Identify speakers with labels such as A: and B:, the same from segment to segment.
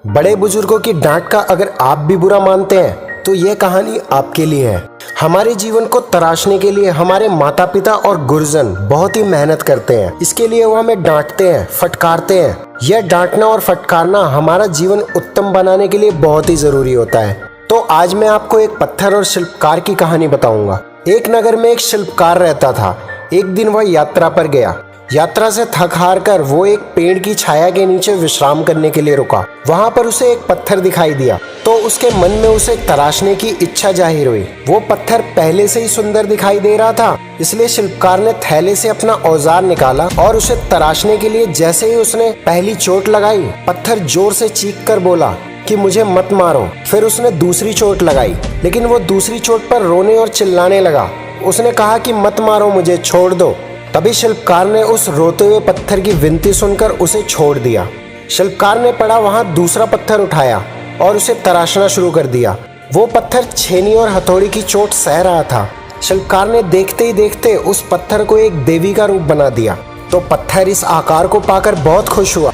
A: बड़े बुजुर्गों की डांट का अगर आप भी बुरा मानते हैं तो ये कहानी आपके लिए है। हमारे जीवन को तराशने के लिए हमारे माता पिता और गुरुजन बहुत ही मेहनत करते हैं। इसके लिए वो हमें डांटते हैं, फटकारते हैं। यह डांटना और फटकारना हमारा जीवन उत्तम बनाने के लिए बहुत ही जरूरी होता है। तो आज मैं आपको एक पत्थर और शिल्पकार की कहानी बताऊंगा। एक नगर में एक शिल्पकार रहता था। एक दिन वह यात्रा पर गया। यात्रा से थक हार कर वो एक पेड़ की छाया के नीचे विश्राम करने के लिए रुका। वहां पर उसे एक पत्थर दिखाई दिया तो उसके मन में उसे तराशने की इच्छा जाहिर हुई। वो पत्थर पहले से ही सुंदर दिखाई दे रहा था, इसलिए शिल्पकार ने थैले से अपना औजार निकाला और उसे तराशने के लिए जैसे ही उसने पहली चोट लगाई, पत्थर जोर से चीख कर बोला कि मुझे मत मारो। फिर उसने दूसरी चोट लगाई, लेकिन वो दूसरी चोट पर रोने और चिल्लाने लगा। उसने कहा कि मत मारो मुझे, छोड़ दो। तभी शिल्पकार ने उस रोते हुए पत्थर की विनती सुनकर उसे छोड़ दिया। शिल्पकार ने पड़ा वहां दूसरा पत्थर उठाया और उसे तराशना शुरू कर दिया। वो पत्थर छेनी और हथौड़ी की चोट सह रहा था। शिल्पकार ने देखते ही देखते उस पत्थर को एक देवी का रूप बना दिया। तो पत्थर इस आकार को पाकर बहुत खुश हुआ।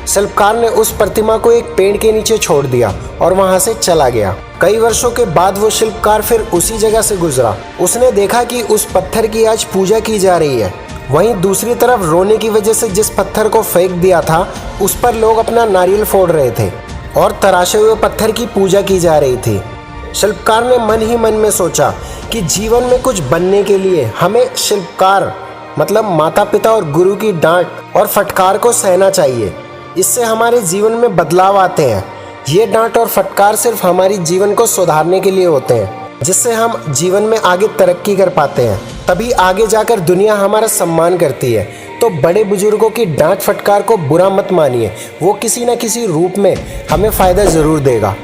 A: शिल्पकार ने उस प्रतिमा को एक पेड़ के नीचे छोड़ दिया और वहां से चला गया। कई वर्षों के बाद वो शिल्पकार फिर उसी जगह से गुजरा। उसने देखा कि उस पत्थर की आज पूजा की जा रही है। वहीं दूसरी तरफ रोने की वजह से जिस पत्थर को फेंक दिया था उस पर लोग अपना नारियल फोड़ रहे थे और तराशे हुए पत्थर की पूजा की जा रही थी। शिल्पकार ने मन ही मन में सोचा कि जीवन में कुछ बनने के लिए हमें शिल्पकार मतलब माता पिता और गुरु की डांट और फटकार को सहना चाहिए। इससे हमारे जीवन में बदलाव आते हैं। ये डांट और फटकार सिर्फ हमारी जीवन को सुधारने के लिए होते हैं, जिससे हम जीवन में आगे तरक्की कर पाते हैं। तभी आगे जाकर दुनिया हमारा सम्मान करती है। तो बड़े बुजुर्गों की डांट फटकार को बुरा मत मानिए, वो किसी न किसी रूप में हमें फायदा जरूर देगा।